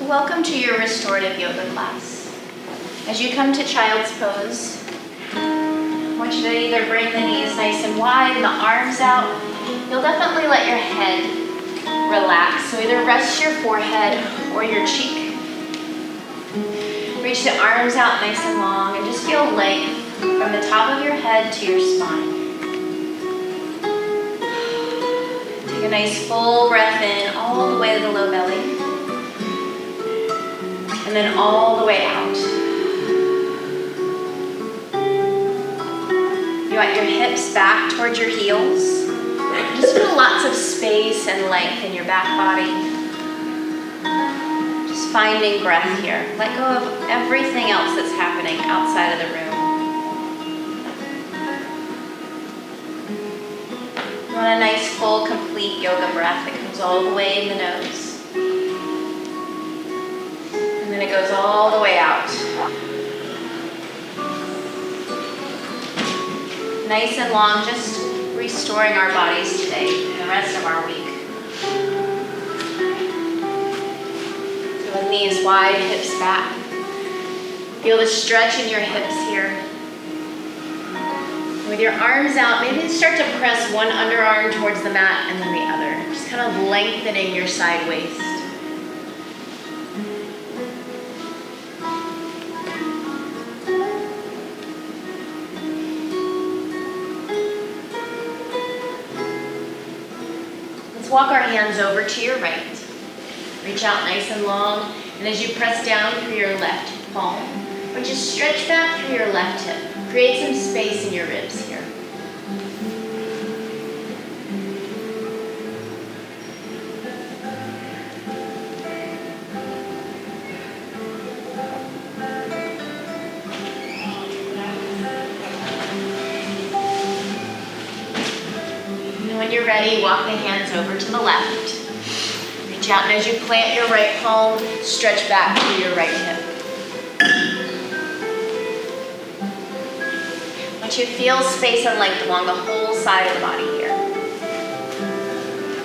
Welcome to your Restorative Yoga class. As you come to Child's Pose, I want you to either bring the knees nice and wide and the arms out. You'll definitely let your head relax, so either rest your forehead or your cheek. Reach the arms out nice and long and just feel length from the top of your head to your spine. Take a nice full breath in all the way to the low belly. And then all the way out. You want your hips back towards your heels. Just feel lots of space and length in your back body. Just finding breath here. Let go of everything else that's happening outside of the room. You want a nice, full, complete yoga breath that comes all the way in the nose. And then it goes all the way out. Nice and long, just restoring our bodies today and the rest of our week. So knees wide, hips back. Feel the stretch in your hips here. With your arms out, maybe start to press one underarm towards the mat and then the other. Just kind of lengthening your side waist. Walk our hands over to your right. Reach out nice and long, and as you press down through your left palm, or just stretch back through your left hip. Create some space in your ribs here. When you're ready, walk the hands over to the left. Reach out, and as you plant your right palm, stretch back through your right hip. I want you to feel space and length along the whole side of the body here.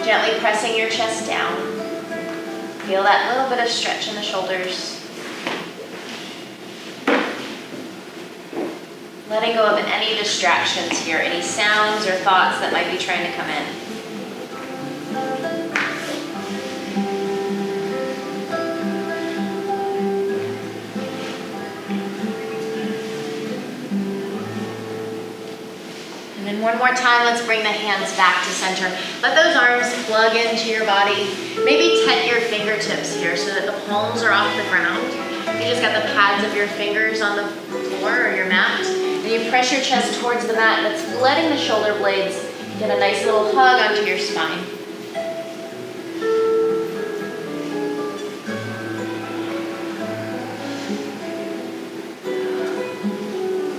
Gently pressing your chest down. Feel that little bit of stretch in the shoulders. Letting go of any distractions here, any sounds or thoughts that might be trying to come in. And then one more time, let's bring the hands back to center. Let those arms plug into your body. Maybe tent your fingertips here so that the palms are off the ground. You just got the pads of your fingers on the floor or your mat. And you press your chest towards the mat, and it's letting the shoulder blades get a nice little hug onto your spine.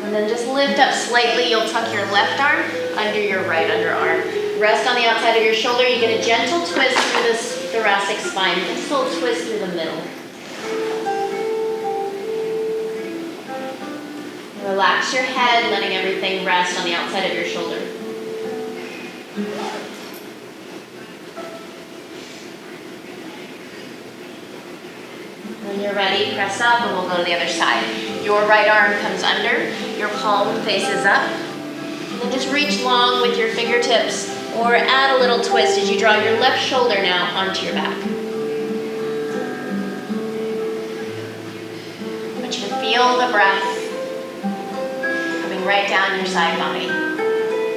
And then just lift up slightly. You'll tuck your left arm under your right underarm. Rest on the outside of your shoulder. You get a gentle twist through this thoracic spine. Just a little twist through the middle. Relax your head, letting everything rest on the outside of your shoulder. When you're ready, press up and we'll go to the other side. Your right arm comes under, your palm faces up. And then just reach long with your fingertips or add a little twist as you draw your left shoulder now onto your back. I want you to feel the breath right down your side body,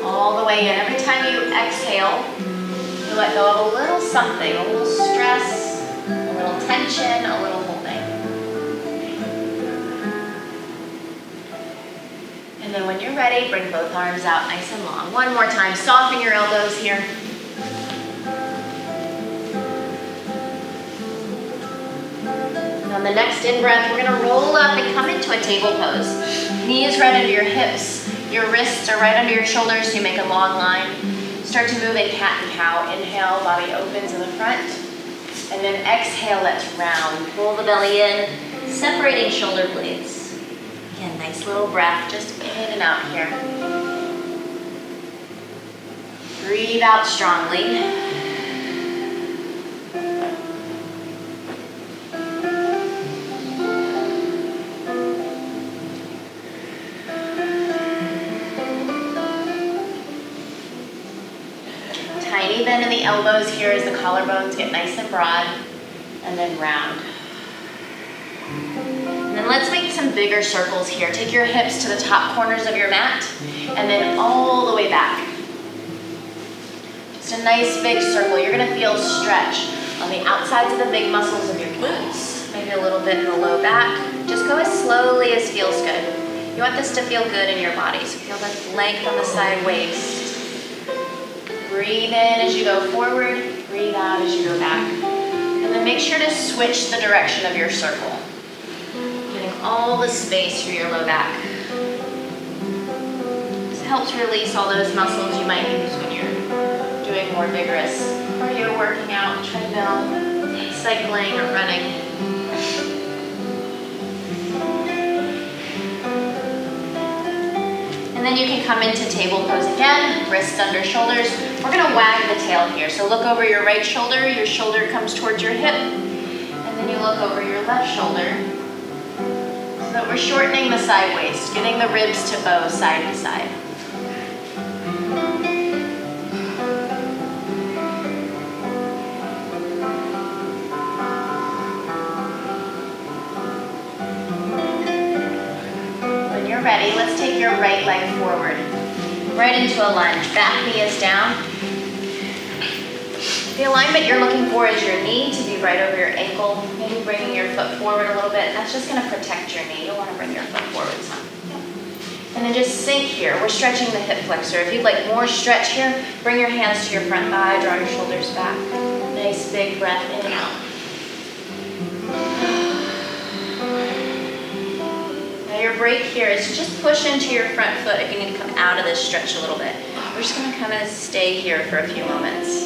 all the way in. Every time you exhale, you let go of a little something, a little stress, a little tension, a little holding. And then when you're ready, bring both arms out nice and long. One more time, soften your elbows here. On the next in-breath, we're going to roll up and come into a table pose. Knees right under your hips. Your wrists are right under your shoulders, so you make a long line. Start to move in cat and cow. Inhale, body opens in the front. And then exhale, let's round. Pull the belly in, separating shoulder blades. Again, nice little breath, just in and out here. Breathe out strongly. tiny bend in the elbows here as the collarbones get nice and broad, and then round. And then let's make some bigger circles here. Take your hips to the top corners of your mat, and then all the way back. Just a nice big circle. You're gonna feel stretch on the outsides of the big muscles of your glutes, maybe a little bit in the low back. Just go as slowly as feels good. You want this to feel good in your body, so feel the length on the side waist. Breathe in as you go forward, breathe out as you go back. And then make sure to switch the direction of your circle. Getting all the space through your low back. This helps release all those muscles you might use when you're doing more vigorous cardio, working out, treadmill, cycling, or running. And then you can come into table pose again, wrists under shoulders. We're gonna wag the tail here. So look over your right shoulder comes towards your hip, and then you look over your left shoulder. So that we're shortening the side waist, getting the ribs to bow side to side. Ready, let's take your right leg forward, right into a lunge. Back knee is down. The alignment you're looking for is your knee to be right over your ankle, maybe bringing your foot forward a little bit. That's just gonna protect your knee. You'll wanna bring your foot forward some. And then just sink here. We're stretching the hip flexor. If you'd like more stretch here, bring your hands to your front thigh, draw your shoulders back. Nice big breath in and out. Your break here is just push into your front foot if you need to come out of this stretch a little bit. We're just going to kind of stay here for a few moments.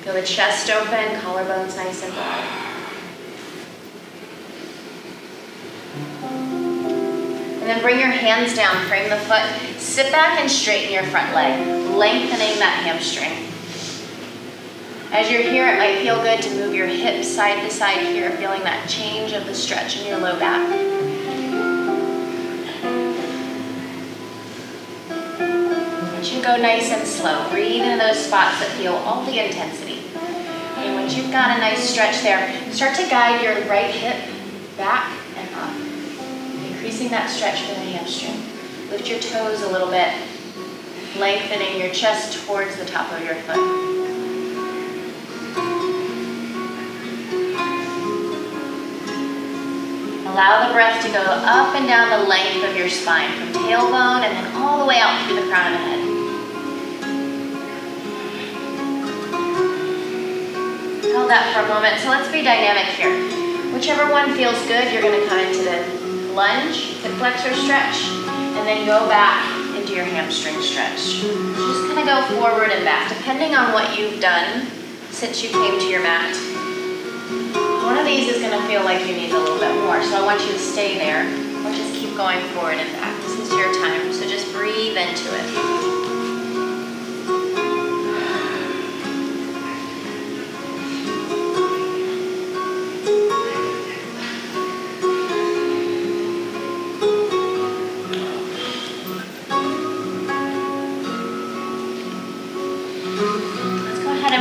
Feel the chest open, collarbones nice and broad. And then bring your hands down, frame the foot, sit back and straighten your front leg, lengthening that hamstring. As you're here, it might feel good to move your hips side to side here, feeling that change of the stretch in your low back. It should go nice and slow. Breathe in those spots that feel all the intensity. And once you've got a nice stretch there, start to guide your right hip back and up, increasing that stretch for the hamstring. Lift your toes a little bit, lengthening your chest towards the top of your foot. Allow the breath to go up and down the length of your spine, from tailbone and then all the way out through the crown of the head. Hold that for a moment. So let's be dynamic here. Whichever one feels good, you're going to come into the lunge, hip flexor stretch, and then go back into your hamstring stretch. Just kind of go forward and back, depending on what you've done since you came to your mat. One of these is going to feel like you need a little bit more, so I want you to stay there or just keep going forward and back. This is your time, so just breathe into it.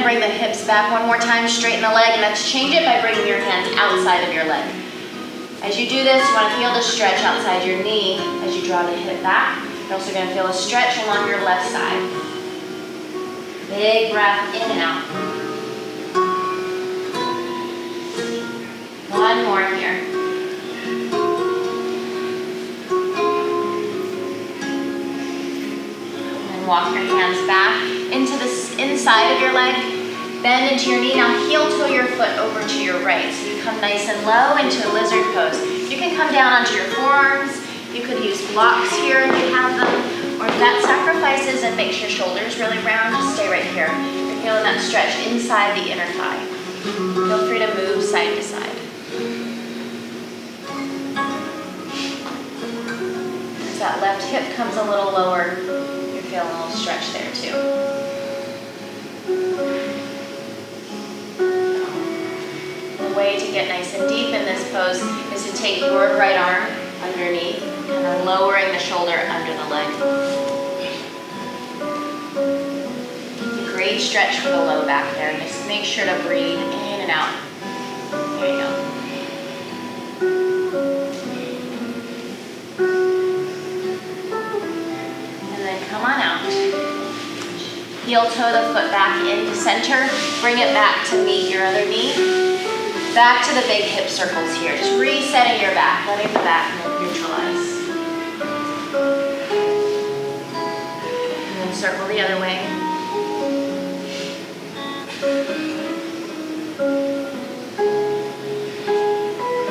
Bring the hips back one more time, straighten the leg, and let's change it by bringing your hands outside of your leg. As you do this, you want to feel the stretch outside your knee as you draw the hip back. You're also going to feel a stretch along your left side. Big breath in and out. One more here. And then walk your hands back into the inside of your leg. Bend into your knee. Now heel toe your foot over to your right. So you come nice and low into a lizard pose. You can come down onto your forearms. You could use blocks here if you have them. Or if that sacrifices and makes your shoulders really round, just stay right here. You're feeling that stretch inside the inner thigh. Feel free to move side to side. As that left hip comes a little lower, you're feeling a little stretch there too. The way to get nice and deep in this pose is to take your right arm underneath and then lowering the shoulder under the leg. great stretch for the low back there. Just make sure to breathe in and out. There you go. And then come on out. Heel toe the foot back into center. Bring it back to meet your other knee. Back to the big hip circles here. Just resetting your back, letting the back neutralize. And then circle the other way.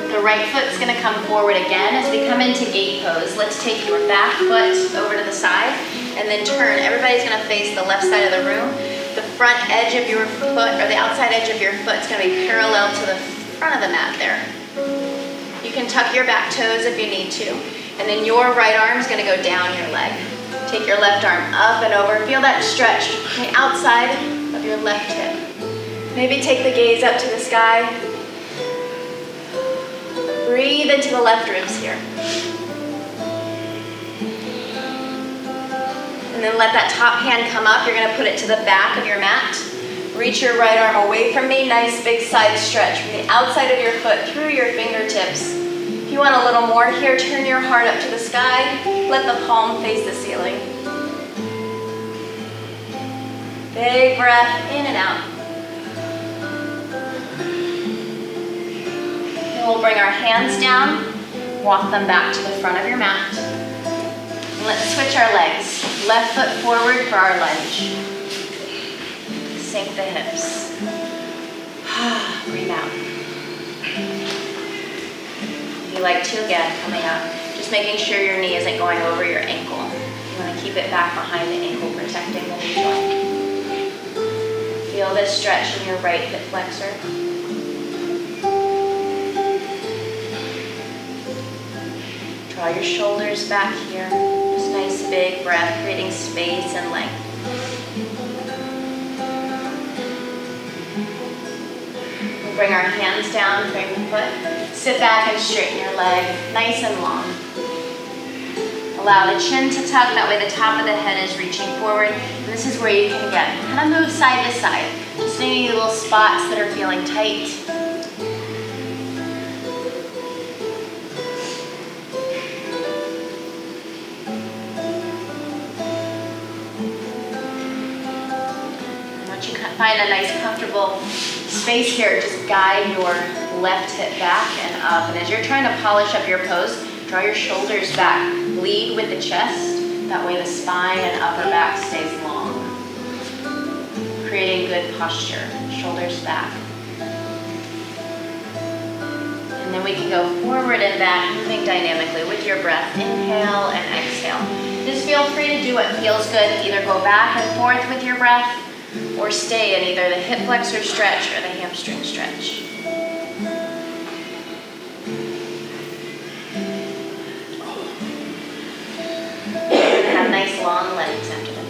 The right foot's gonna come forward again as we come into gate pose. Let's take your back foot over to the side and then turn. Everybody's gonna face the left side of the room. The front edge of your foot, or the outside edge of your foot, is gonna be parallel to the front of the mat there. You can tuck your back toes if you need to. And then your right arm is gonna go down your leg. Take your left arm up and over. Feel that stretch on the outside of your left hip. Maybe take the gaze up to the sky. Breathe into the left ribs here. And then let that top hand come up. You're gonna put it to the back of your mat. Reach your right arm away from me. Nice big side stretch from the outside of your foot through your fingertips. If you want a little more here, turn your heart up to the sky. Let the palm face the ceiling. Big breath in and out. And we'll bring our hands down, walk them back to the front of your mat. And let's switch our legs. Left foot forward for our lunge. Sink the hips. Breathe out. If you like to, again, coming up. Just making sure your knee isn't going over your ankle. You want to keep it back behind the ankle, protecting the knee joint. Feel this stretch in your right hip flexor. Draw your shoulders back here. Just nice big breath, creating space and length. We'll bring our hands down, frame the foot. Sit back and straighten your leg, nice and long. Allow the chin to tuck, that way the top of the head is reaching forward. And this is where you can again, kind of move side to side. Just any little spots that are feeling tight. Find a nice comfortable space here. Just guide your left hip back and up. And as you're trying to polish up your pose, draw your shoulders back. Lead with the chest. That way the spine and upper back stays long. Creating good posture. Shoulders back. And then we can go forward and back, moving dynamically with your breath. Inhale and exhale. Just feel free to do what feels good. Either go back and forth with your breath, or stay in either the hip flexor stretch or the hamstring stretch. And have nice long legs after this.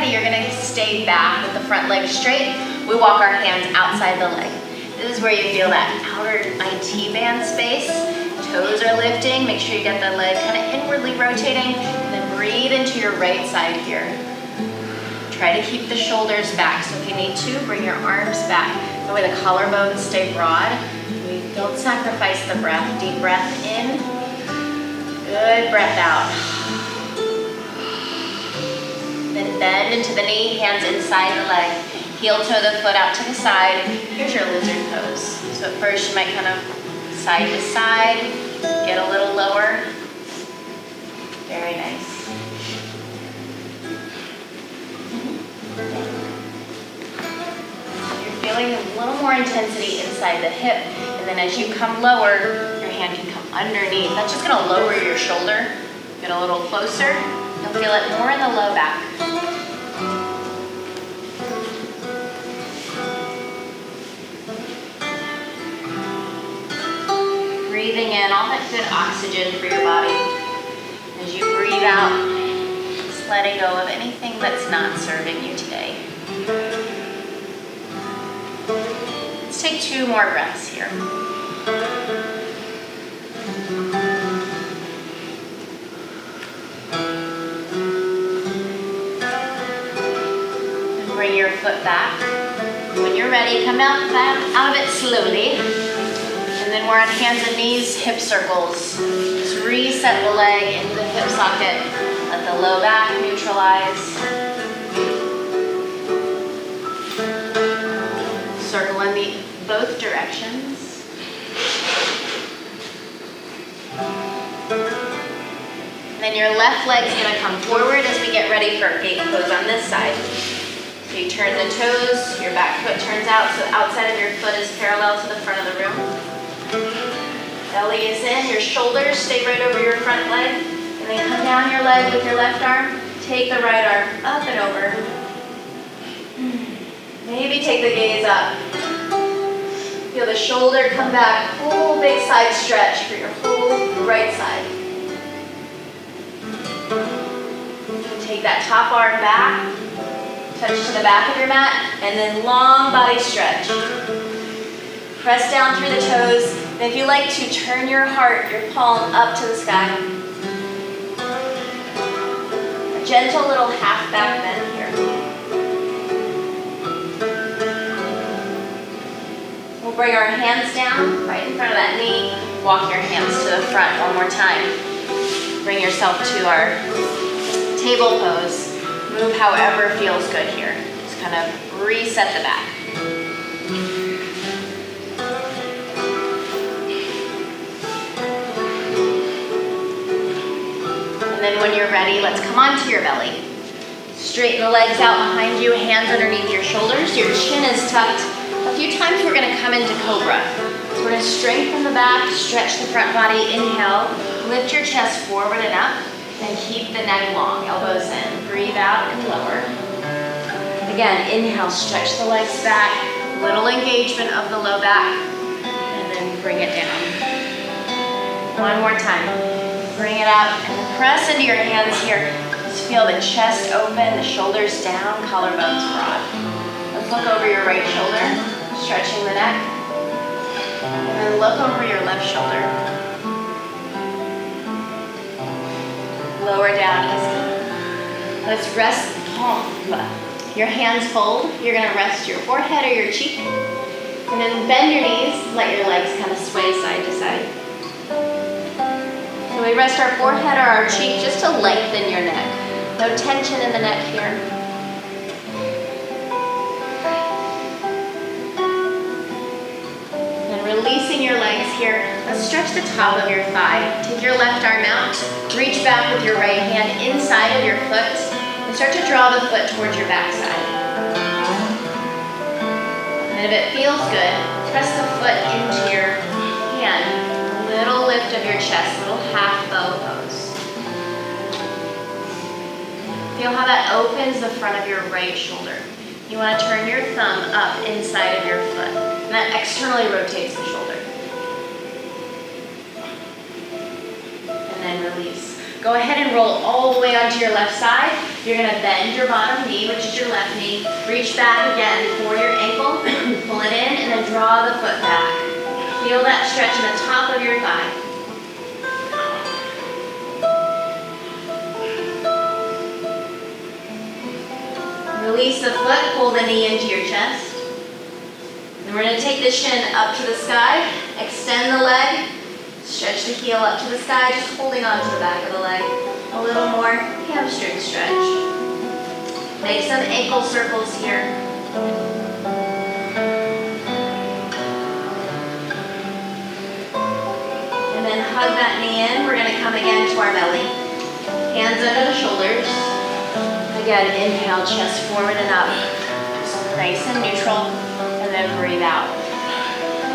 You're going to stay back with the front leg straight. We walk our hands outside the leg. This is where you feel that outer IT band space. Toes are lifting. Make sure you get the leg kind of inwardly rotating. And then breathe into your right side here. Try to keep the shoulders back. So if you need to, bring your arms back. That way the collarbones stay broad. We don't sacrifice the breath. Deep breath in. Good breath out. Then bend into the knee, hands inside the leg. Heel toe the foot out to the side. Here's your lizard pose. So at first you might kind of side to side, get a little lower. Very nice. You're feeling a little more intensity inside the hip. And then as you come lower, your hand can come underneath. That's just gonna lower your shoulder. Get a little closer. You'll feel it more in the low back. Breathing in all that good oxygen for your body. As you breathe out, letting go of anything that's not serving you today. Let's take 2 more breaths here. And bring your foot back. When you're ready, come out of it slowly. And then we're on hands and knees, hip circles. Just reset the leg into the hip socket. Let the low back neutralize. Circle in both directions. Then your left leg's gonna come forward as we get ready for a gate pose on this side. So you turn the toes, your back foot turns out, so the outside of your foot is parallel to the front of the room. Belly is in, your shoulders stay right over your front leg, and then come down your leg with your left arm, take the right arm up and over. Maybe take the gaze up. Feel the shoulder come back, full big side stretch for your whole right side. Take that top arm back, touch to the back of your mat, and then long body stretch. Press down through the toes. And if you like to, turn your heart, your palm up to the sky. A gentle little half back bend here. We'll bring our hands down right in front of that knee. Walk your hands to the front one more time. Bring yourself to our table pose. Move however feels good here. Just kind of reset the back. And then when you're ready, let's come onto your belly. Straighten the legs out behind you, hands underneath your shoulders. Your chin is tucked. A few times we're gonna come into cobra. So we're gonna strengthen the back, stretch the front body, inhale, lift your chest forward and up, and keep the neck long, elbows in. Breathe out and lower. Again, inhale, stretch the legs back, little engagement of the low back, and then bring it down. One more time. Bring it up and press into your hands here. Just feel the chest open, the shoulders down, collarbones broad. Let's look over your right shoulder, stretching the neck. And then look over your left shoulder. Lower down easy. Let's rest the palm. Your hands fold. You're gonna rest your forehead or your cheek. And then bend your knees, let your legs kind of sway side to side. So we rest our forehead or our cheek just to lengthen your neck. No tension in the neck here. And releasing your legs here, let's stretch the top of your thigh. Take your left arm out, reach back with your right hand inside of your foot, and start to draw the foot towards your backside. And if it feels good, press the foot into your hand. Little lift of your chest, little half bow pose. Feel how that opens the front of your right shoulder. You want to turn your thumb up inside of your foot, and that externally rotates the shoulder. And then release. Go ahead and roll all the way onto your left side. You're going to bend your bottom knee, which is your left knee. Reach back again for your ankle, pull it in, and then draw the foot back. Feel that stretch in the top of your thigh. Release the foot, pull the knee into your chest. And we're going to take the shin up to the sky, extend the leg, stretch the heel up to the sky, just holding on to the back of the leg. A little more hamstring stretch. Make some ankle circles here. And then hug that knee in. We're going to come again to our belly. Hands under the shoulders. Again, inhale, chest forward and up. Just nice and neutral. And then breathe out.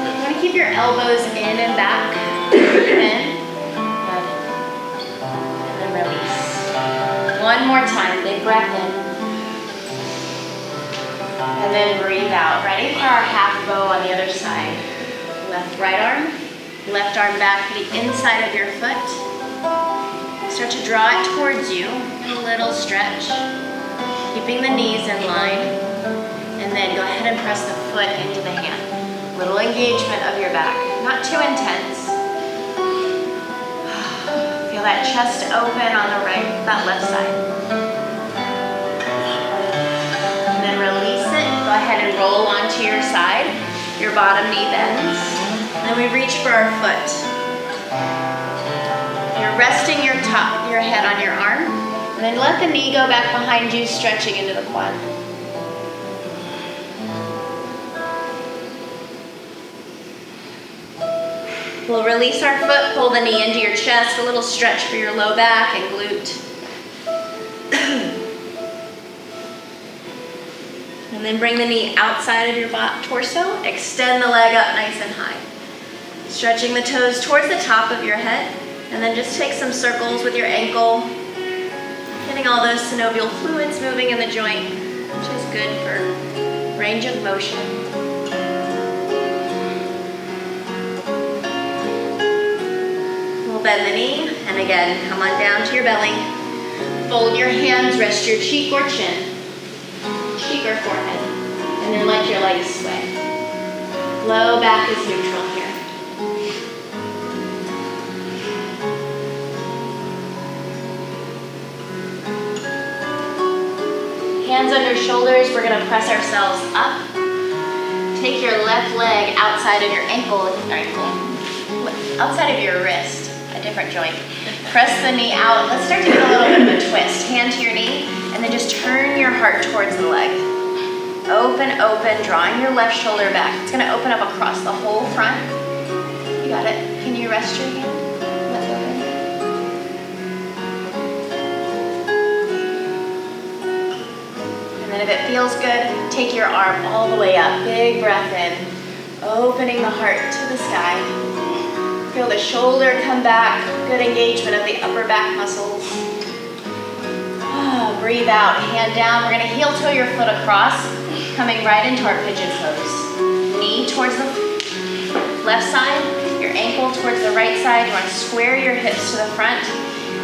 You want to keep your elbows in and back. Breathe in. Good. And then release. One more time. Big breath in. And then breathe out. Ready for our half bow on the other side. Left, right arm. Left arm back to the inside of your foot. Start to draw it towards you. A little stretch. stretch. Keeping the knees in line. And then go ahead and press the foot into the hand. Little engagement of your back, not too intense. Feel that chest open on the right, that left side. And then release it. Go ahead and roll onto your side. Your bottom knee bends. And then we reach for our foot. You're resting your head on your arm. And then let the knee go back behind you, stretching into the quad. We'll release our foot, pull the knee into your chest, a little stretch for your low back and glute. And then bring the knee outside of your torso, extend the leg up nice and high. Stretching the toes towards the top of your head, and then just take some circles with your ankle, getting all those synovial fluids moving in the joint, which is good for range of motion. Bend the knee, and again, come on down to your belly. Fold your hands, rest your cheek or chin, cheek or forehead, and then let your legs sway. Low back is neutral here. Hands under shoulders, we're gonna press ourselves up. Take your left leg outside of your outside of your wrist. Different joint. Press the knee out. Let's start to get a little bit of a twist. Hand to your knee, and then just turn your heart towards the leg. Open, open, drawing your left shoulder back. It's going to open up across the whole front. You got it. Can you rest your hand? Let go. And then if it feels good, take your arm all the way up. Big breath in. Opening the heart to the sky. Feel the shoulder come back, good engagement of the upper back muscles. Breathe out, hand down. We're gonna heel toe your foot across, coming right into our pigeon pose. Knee towards the left side, your ankle towards the right side. You wanna square your hips to the front,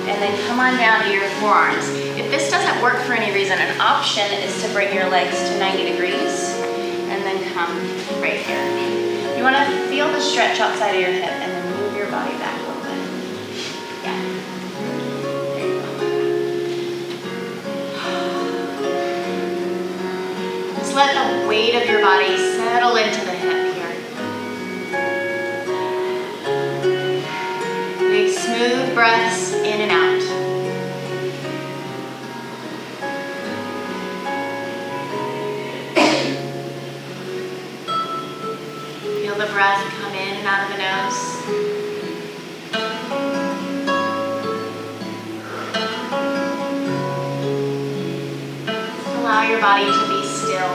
and then come on down to your forearms. If this doesn't work for any reason, an option is to bring your legs to 90 degrees, and then come right here. You wanna feel the stretch outside of your hip, and then your body back a little bit. Yeah. There you go. Just let the weight of your body settle into the hip here. Big smooth breaths in and out. Feel the breath come in and out of the nose. Allow your body to be still.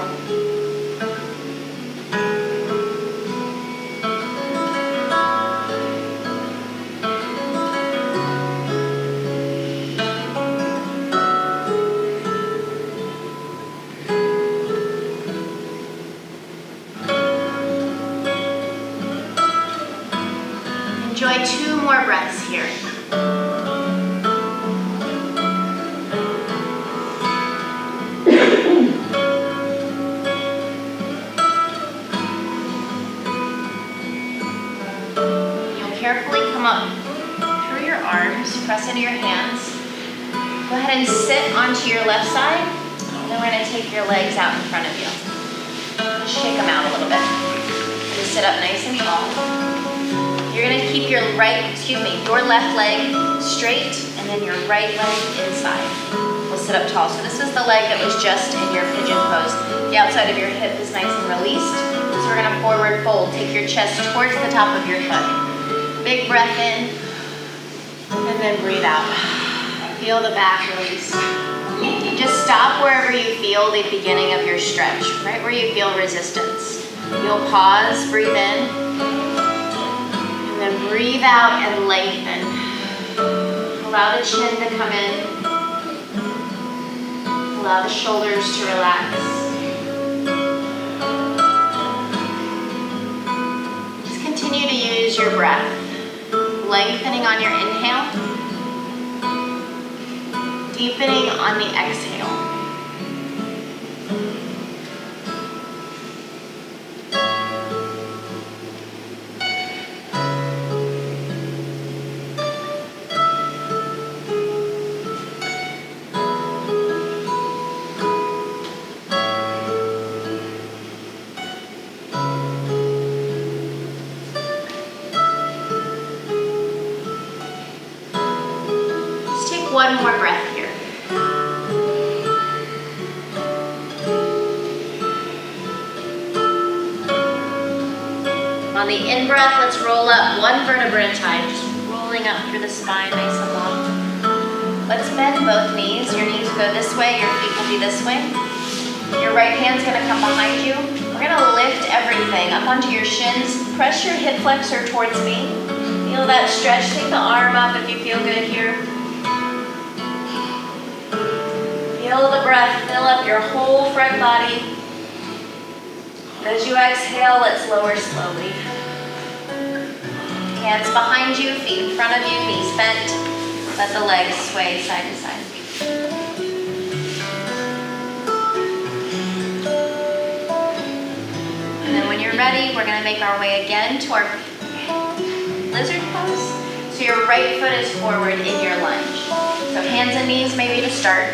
Enjoy 2 more breaths here. Carefully come up through your arms, press into your hands. Go ahead and sit onto your left side, and then we're going to take your legs out in front of you. Shake them out a little bit. And sit up nice and tall. You're going to keep your left leg straight, and then your right leg inside. We'll sit up tall. So this is the leg that was just in your pigeon pose. The outside of your hip is nice and released. So we're going to forward fold. Take your chest towards the top of your foot. Big breath in, and then breathe out. Feel the back release. Just stop wherever you feel the beginning of your stretch, right where you feel resistance. You'll pause, breathe in, and then breathe out and lengthen. Allow the chin to come in. Allow the shoulders to relax. Just continue to use your breath. Lengthening on your inhale. Deepening on the exhale. One more breath here. On the in-breath, let's roll up one vertebra at a time, just rolling up through the spine, nice and long. Let's bend both knees. Your knees will go this way, your feet will be this way. Your right hand's gonna come behind you. We're gonna lift everything up onto your shins. Press your hip flexor towards me. Feel that stretch. Take the arm up if you feel good here. Feel the breath, fill up your whole front body. As you exhale, let's lower slowly. Hands behind you, feet in front of you, knees bent. Let the legs sway side to side. And then when you're ready, we're gonna make our way again to our lizard pose. So your right foot is forward in your lunge. So hands and knees maybe to start.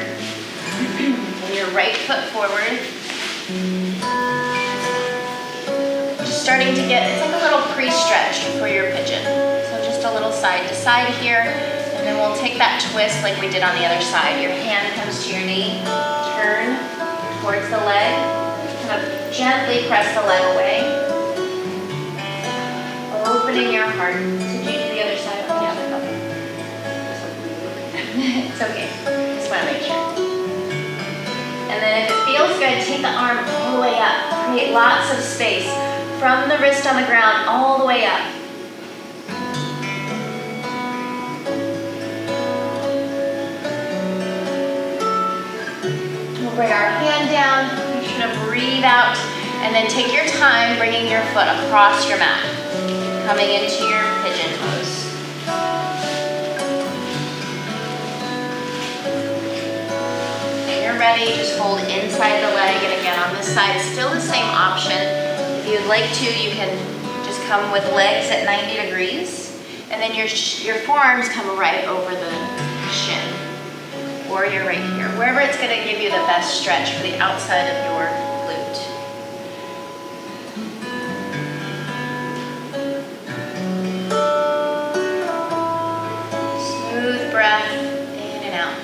And your right foot forward. Just starting to get, it's like a little pre-stretch for your pigeon. So just a little side to side here. And then we'll take that twist like we did on the other side. Your hand comes to your knee. Turn towards the leg. Kind of gently press the leg away. Opening your heart. Did you do the other side? Yeah, okay. It's okay. Just want to make sure. And then if it feels good, take the arm all the way up. Create lots of space from the wrist on the ground all the way up. We'll bring our hand down. Make sure to breathe out. And then take your time bringing your foot across your mat. Coming into your pigeon pose. Ready, just hold inside the leg, and again on this side, still the same option. If you'd like to, you can just come with legs at 90 degrees, and then your forearms come right over the shin, or you're right here, wherever it's going to give you the best stretch for the outside of your glute. Smooth breath in and out.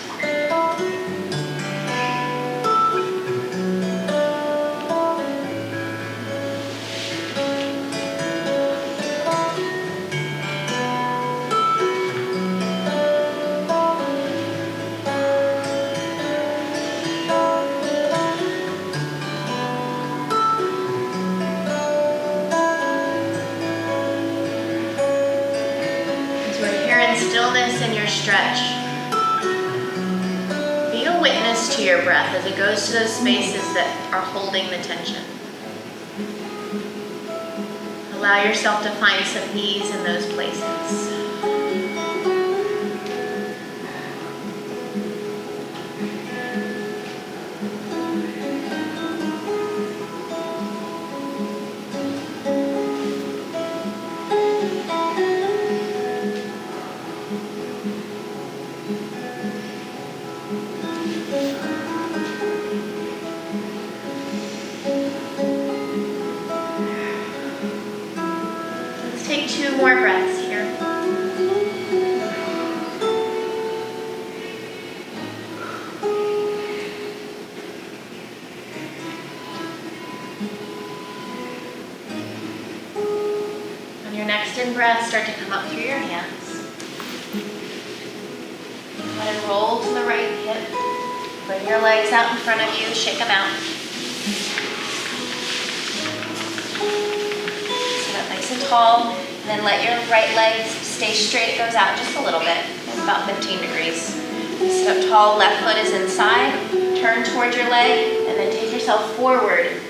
Stillness in your stretch. Be a witness to your breath as it goes to those spaces that are holding the tension. Allow yourself to find some ease in those places. Take 2 more breaths here. On your next in-breath, start to come up through your hands. Go ahead and roll to the right hip. Bring your legs out in front of you, shake them out. Nice and tall, and then let your right leg stay straight. It goes out just a little bit, about 15 degrees. Sit up tall, left foot is inside. Turn towards your leg, and then take yourself forward,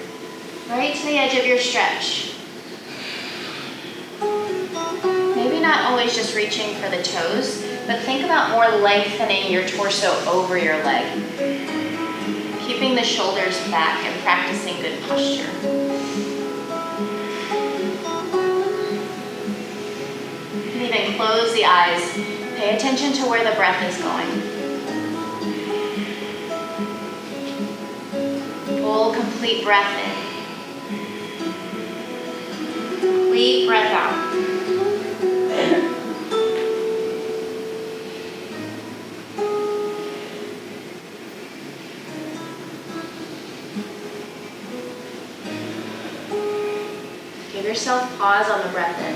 right to the edge of your stretch. Maybe not always just reaching for the toes. But think about more lengthening your torso over your leg. Keeping the shoulders back and practicing good posture. You can even close the eyes. Pay attention to where the breath is going. Full, complete breath in. Complete breath out. Give yourself pause on the breath in.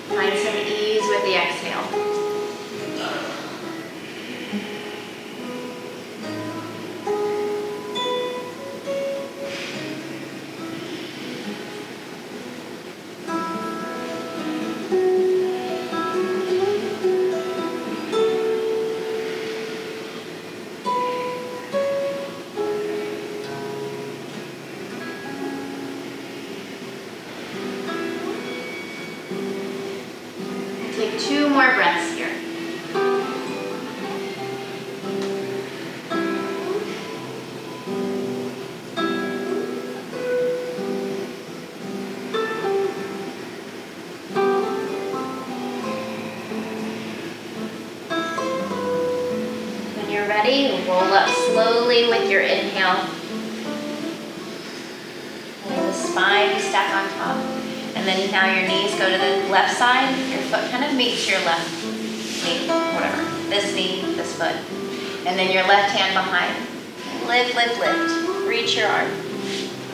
Find some ease with the exhale. Take 2 more breaths here. When you're ready, roll up slowly with your inhale. Let the spine stack on top. And then now your knees go to the left side. Your foot kind of meets your left knee, whatever. This knee, this foot. And then your left hand behind. Lift, lift, lift. Reach your arm.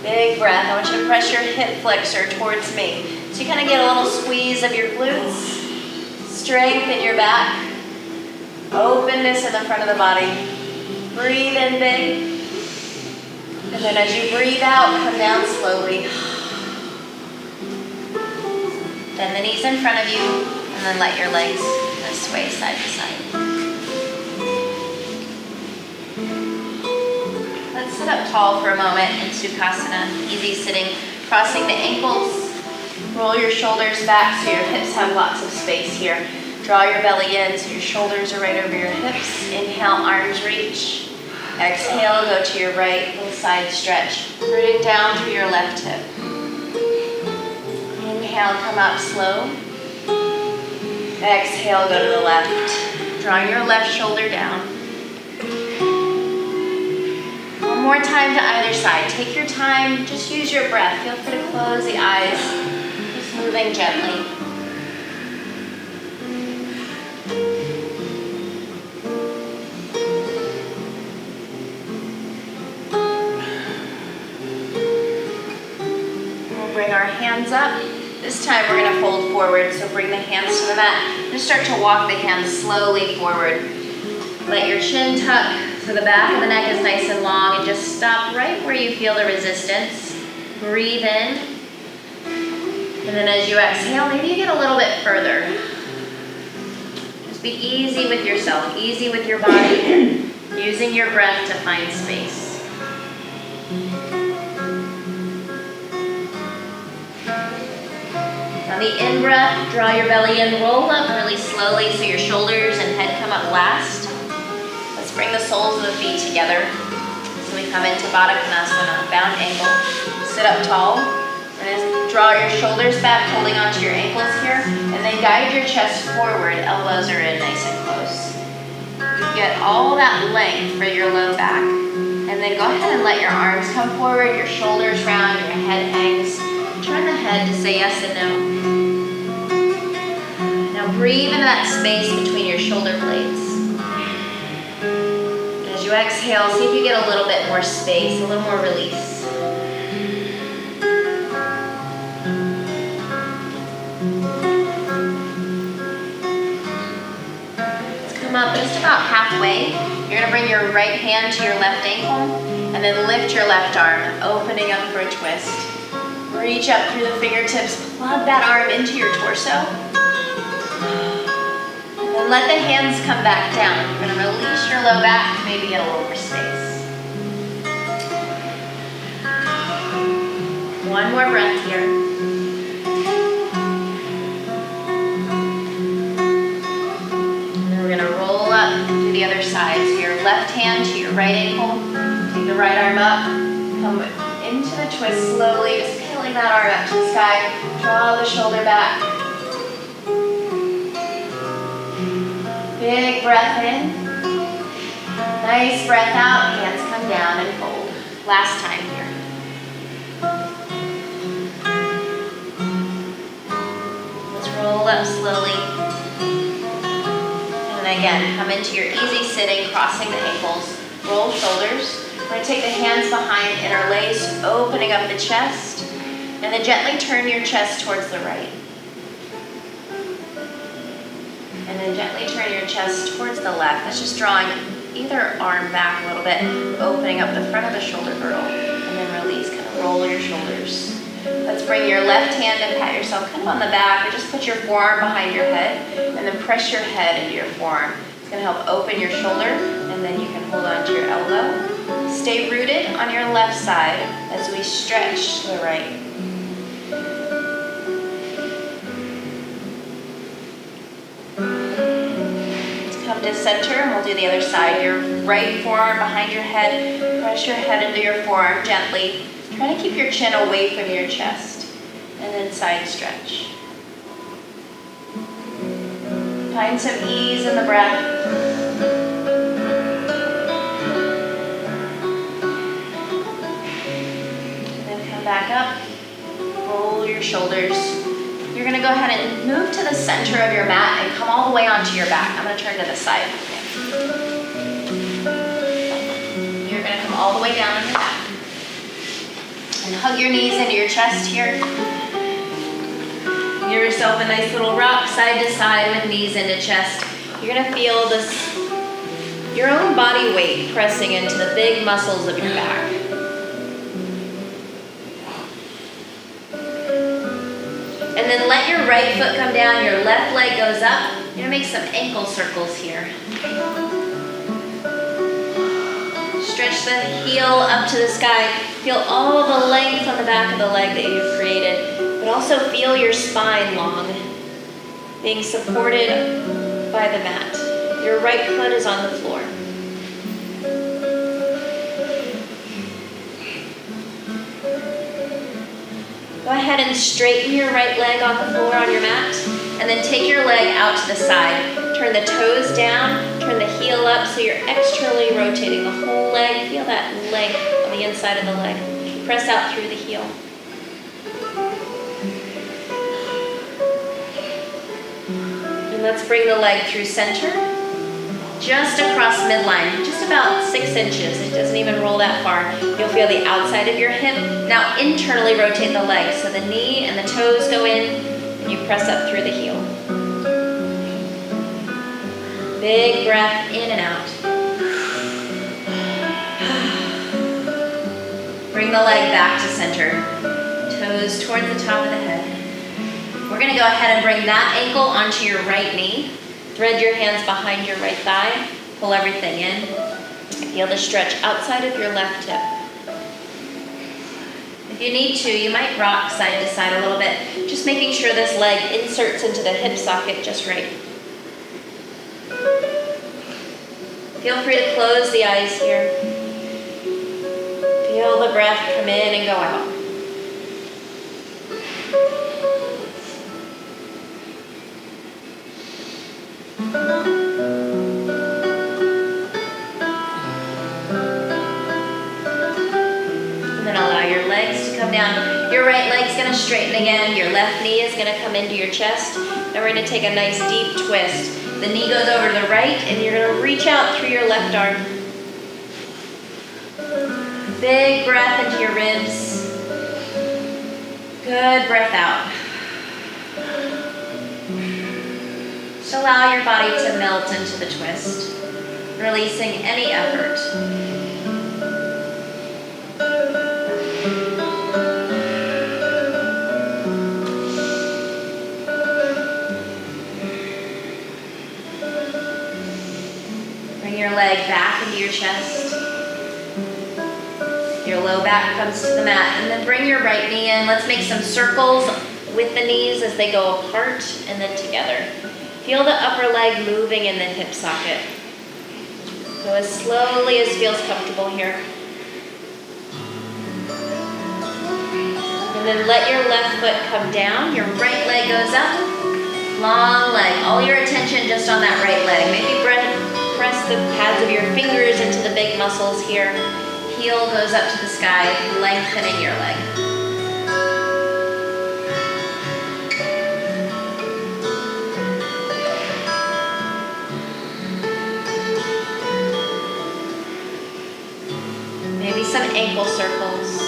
Big breath. I want you to press your hip flexor towards me. So you kind of get a little squeeze of your glutes. Strength in your back. Openness in the front of the body. Breathe in big. And then as you breathe out, come down slowly. Bend the knees in front of you, and then let your legs sway side to side. Let's sit up tall for a moment in Sukhasana, easy sitting, crossing the ankles. Roll your shoulders back so your hips have lots of space here. Draw your belly in so your shoulders are right over your hips. Inhale, arms reach. Exhale, go to your right, little side stretch. Root it down through your left hip. Inhale, come up slow. Exhale, go to the left. Draw your left shoulder down. One more time to either side. Take your time, just use your breath. Feel free to close the eyes, just moving gently. We'll bring our hands up. This time we're going to fold forward, so bring the hands to the mat. Just start to walk the hands slowly forward. Let your chin tuck so the back of the neck is nice and long, and just stop right where you feel the resistance. Breathe in. And then as you exhale, maybe you get a little bit further. Just be easy with yourself, easy with your body, using your breath to find space. On the in-breath, draw your belly in, roll up really slowly so your shoulders and head come up last. Let's bring the soles of the feet together. So we come into Baddha Konasana, bound ankle. Sit up tall, and then draw your shoulders back, holding onto your ankles here, and then guide your chest forward, elbows are in nice and close. You get all that length for your low back. And then go ahead and let your arms come forward, your shoulders round, your head hangs. Turn the head to say yes and no. Now breathe into that space between your shoulder blades. And as you exhale, see if you get a little bit more space, a little more release. Let's come up just about halfway. You're going to bring your right hand to your left ankle and then lift your left arm, opening up for a twist. Reach up through the fingertips, plug that arm into your torso. And then let the hands come back down. You're going to release your low back, maybe get a little more space. One more breath here. Do the other side. So your left hand to your right ankle. Take the right arm up. Come into the twist slowly, just peeling that arm up to the sky. Draw the shoulder back. Big breath in. Nice breath out. Hands come down and fold. Last time here. Let's roll up slowly. And again, come into your easy sitting, crossing the ankles. Roll shoulders. We're going to take the hands behind, interlace, opening up the chest. And then gently turn your chest towards the right. And then gently turn your chest towards the left. That's just drawing either arm back a little bit, opening up the front of the shoulder girdle, and then release, kind of roll your shoulders. Let's bring your left hand and pat yourself kind of on the back, or just put your forearm behind your head, and then press your head into your forearm. It's going to help open your shoulder, and then you can hold on to your elbow. Stay rooted on your left side as we stretch to the right. Come to center, and we'll do the other side. Your right forearm behind your head. Press your head into your forearm gently. Try to keep your chin away from your chest. And then side stretch. Find some ease in the breath. And then come back up. Roll your shoulders. You're going to go ahead and move to the center of your mat and come all the way onto your back. I'm going to turn to the side. You're going to come all the way down on your back. And hug your knees into your chest here. Give yourself a nice little rock side to side with knees into chest. You're going to feel this, your own body weight pressing into the big muscles of your back. And then let your right foot come down, your left leg goes up. You're gonna make some ankle circles here. Stretch the heel up to the sky. Feel all the length on the back of the leg that you've created, but also feel your spine long, being supported by the mat. Your right foot is on the floor. Go ahead and straighten your right leg off the floor on your mat, and then take your leg out to the side. Turn the toes down, turn the heel up so you're externally rotating the whole leg. Feel that length on the inside of the leg. Press out through the heel. And let's bring the leg through center, just across midline, just about 6 inches. It doesn't even roll that far. You'll feel the outside of your hip. Now internally rotate the leg, so the knee and the toes go in, and you press up through the heel. Big breath in and out. Bring the leg back to center. Toes towards the top of the head. We're going to go ahead and bring that ankle onto your right knee. Thread your hands behind your right thigh. Pull everything in. Feel the stretch outside of your left hip. If you need to, you might rock side to side a little bit, just making sure this leg inserts into the hip socket just right. Feel free to close the eyes here. Feel the breath come in and go out. And then allow your legs to come down. Your right leg's going to straighten again. Your left knee is going to come into your chest. And we're going to take a nice deep twist. The knee goes over to the right, and you're going to reach out through your left arm. Big breath into your ribs. Good breath out. Just allow your body to melt into the twist, releasing any effort. Bring your leg back into your chest. Your low back comes to the mat, and then bring your right knee in. Let's make some circles with the knees as they go apart and then together. Feel the upper leg moving in the hip socket. Go as slowly as feels comfortable here. And then let your left foot come down. Your right leg goes up. Long leg. All your attention just on that right leg. Maybe press the pads of your fingers into the big muscles here. Heel goes up to the sky, lengthening your leg. Maybe some ankle circles.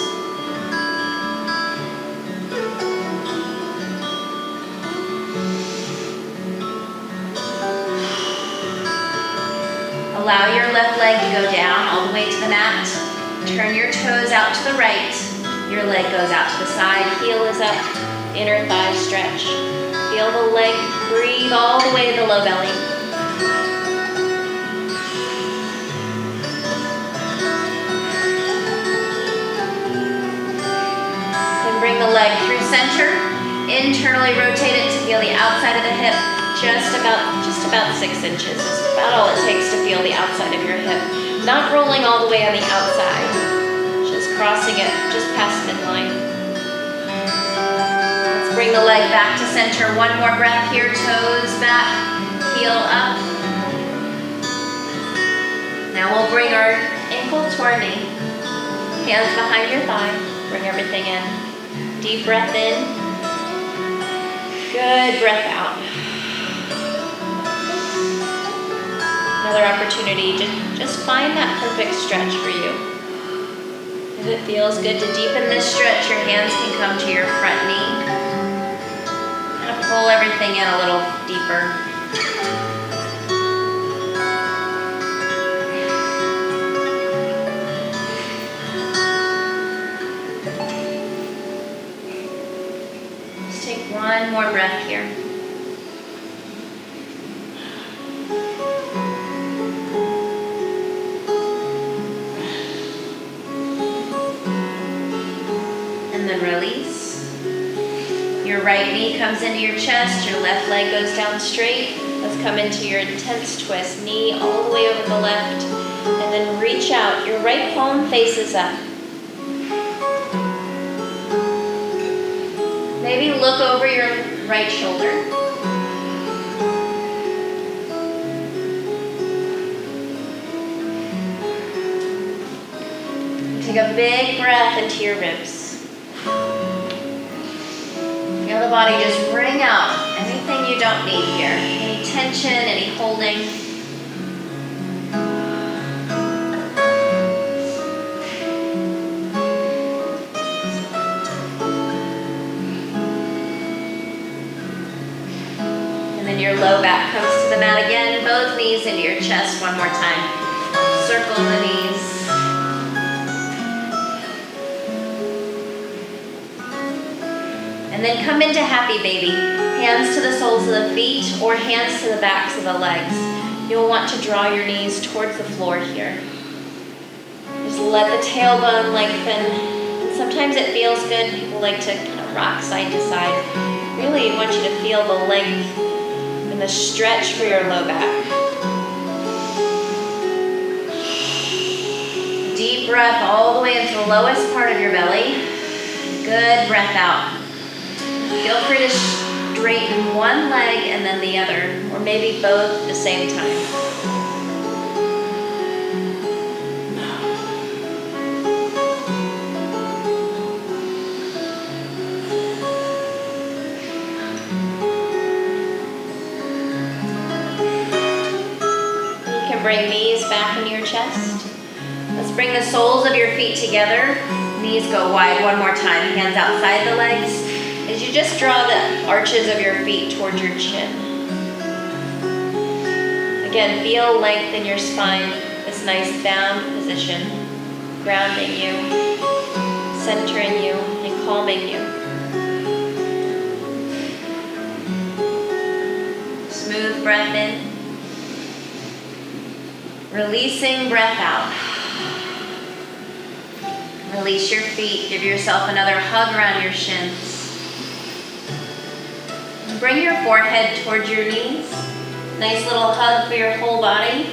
Allow your left leg to go down all the way to the mat. Turn your toes out to the right. Your leg goes out to the side. Heel is up. Inner thigh stretch. Feel the leg breathe all the way to the low belly. Then bring the leg through center. Internally rotate it to feel the outside of the hip. Just about 6 inches. It's about all it takes to feel the outside of your hip. Not rolling all the way on the outside. Just crossing it just past midline. Let's bring the leg back to center. One more breath here. Toes back, heel up. Now we'll bring our ankle to our knee. Hands behind your thigh. Bring everything in. Deep breath in. Good breath out. Another opportunity to just find that perfect stretch for you. If it feels good to deepen this stretch, your hands can come to your front knee. Kind of pull everything in a little deeper. Just take one more breath here. Then release. Your right knee comes into your chest, your left leg goes down straight. Let's come into your intense twist. Knee all the way over the left, and then reach out. Your right palm faces up. Maybe look over your right shoulder. Take a big breath into your ribs. Feel the body just bring out anything you don't need here. Any tension, any holding. And then your low back comes to the mat again. Both knees into your chest one more time. Circle the knees. And then come into happy baby. Hands to the soles of the feet or hands to the backs of the legs. You'll want to draw your knees towards the floor here. Just let the tailbone lengthen. And sometimes it feels good. People like to kind of rock side to side. Really want you to feel the length and the stretch for your low back. Deep breath all the way into the lowest part of your belly. Good breath out. Feel free to straighten one leg and then the other, or maybe both at the same time. You can bring knees back into your chest. Let's bring the soles of your feet together. Knees go wide one more time. Hands outside the legs. As you just draw the arches of your feet towards your chin. Again, feel length in your spine, this nice bound position, grounding you, centering you, and calming you. Smooth breath in. Releasing breath out. Release your feet. Give yourself another hug around your shins. Bring your forehead towards your knees. Nice little hug for your whole body.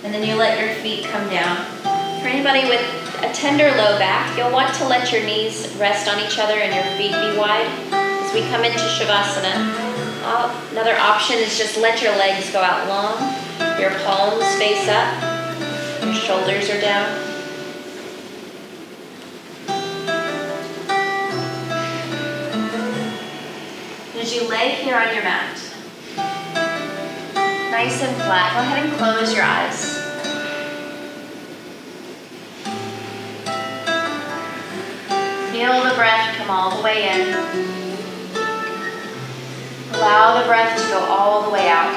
And then you let your feet come down. For anybody with a tender low back, you'll want to let your knees rest on each other and your feet be wide as we come into Shavasana. Another option is just let your legs go out long, your palms face up, your shoulders are down. And as you lay here on your mat, nice and flat, go ahead and close your eyes. Feel the breath come all the way in. Allow the breath to go all the way out.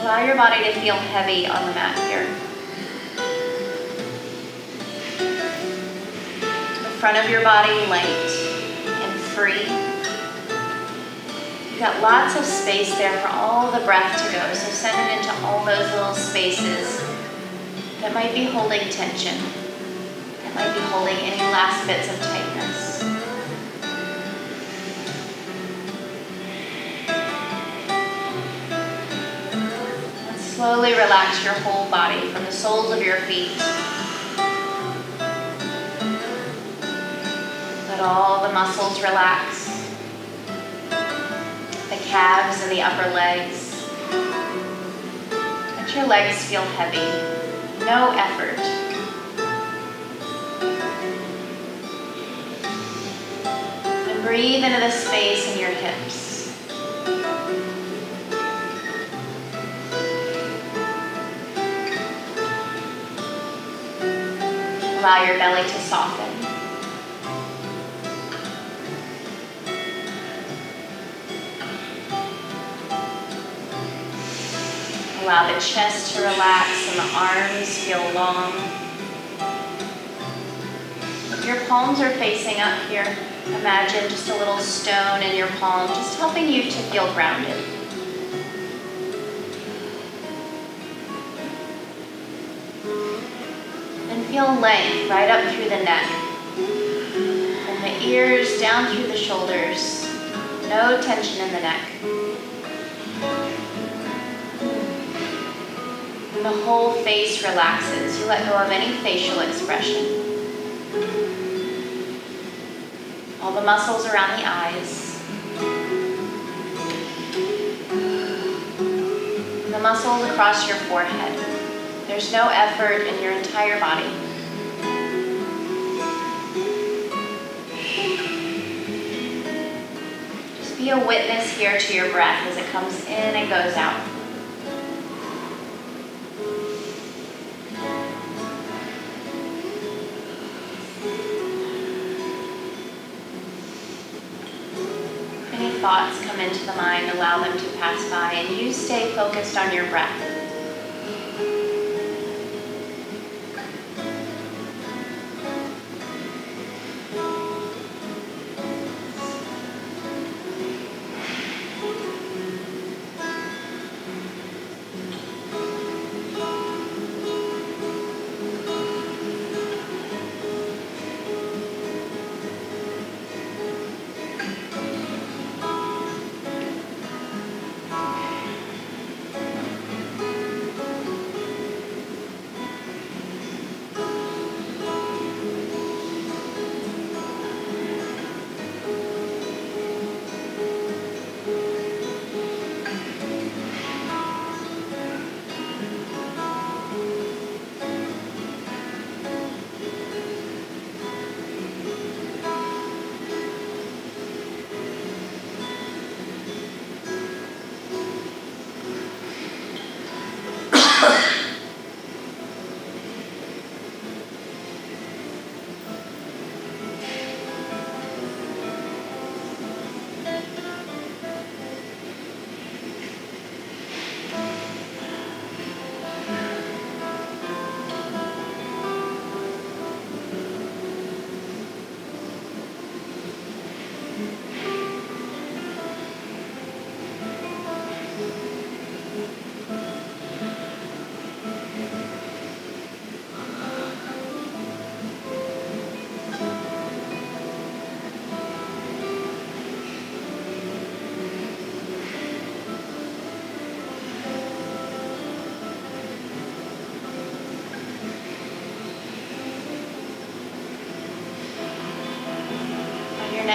Allow your body to feel heavy on the mat here. The front of your body light and free. You've got lots of space there for all the breath to go, so send it into all those little spaces that might be holding tension, that might be holding any last bits of tightness. Slowly relax your whole body from the soles of your feet. Let all the muscles relax. The calves and the upper legs. Let your legs feel heavy. No effort. And breathe into the space in your hips. Allow your belly to soften. Allow the chest to relax and the arms feel long. If your palms are facing up here, imagine just a little stone in your palm, just helping you to feel grounded. Feel length right up through the neck, from the ears down through the shoulders. No tension in the neck. And the whole face relaxes. You let go of any facial expression. All the muscles around the eyes. And the muscles across your forehead. There's no effort in your entire body. Just be a witness here to your breath as it comes in and goes out. If any thoughts come into the mind, allow them to pass by, and you stay focused on your breath.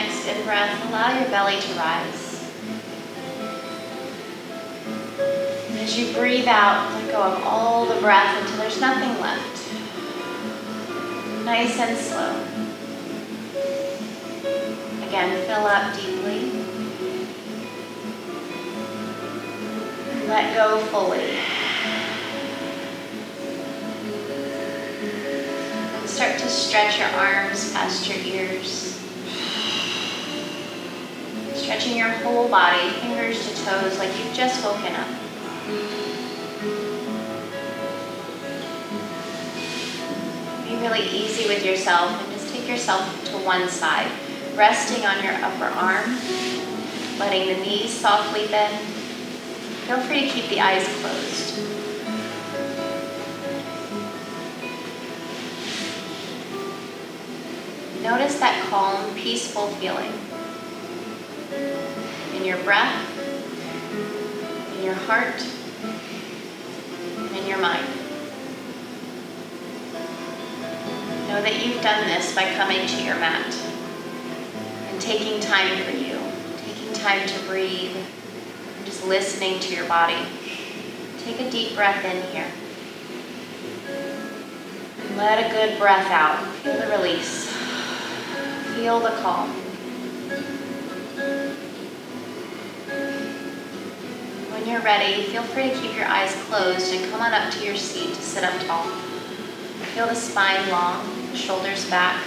next in-breath, allow your belly to rise. And as you breathe out, let go of all the breath until there's nothing left. Nice and slow. Again, fill up deeply. Let go fully. And start to stretch your arms past your ears. Stretching your whole body, fingers to toes, like you've just woken up. Be really easy with yourself and just take yourself to one side, resting on your upper arm, letting the knees softly bend. Feel free to keep the eyes closed. Notice that calm, peaceful feeling in your breath, in your heart, and in your mind. Know that you've done this by coming to your mat and taking time for you, taking time to breathe, and just listening to your body. Take a deep breath in here. And let a good breath out. Feel the release. Feel the calm. When you're ready, feel free to keep your eyes closed and come on up to your seat to sit up tall. Feel the spine long, the shoulders back,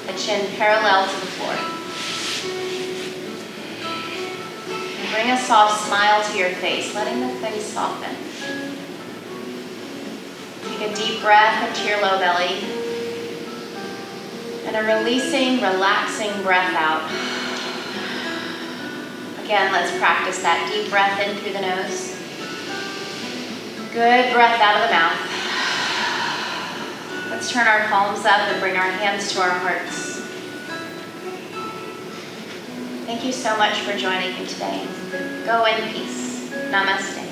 the chin parallel to the floor. And bring a soft smile to your face, letting the face soften. Take a deep breath into your low belly. And a releasing, relaxing breath out. Again, let's practice that deep breath in through the nose. Good breath out of the mouth. Let's turn our palms up and bring our hands to our hearts. Thank you so much for joining me today. Go in peace. Namaste.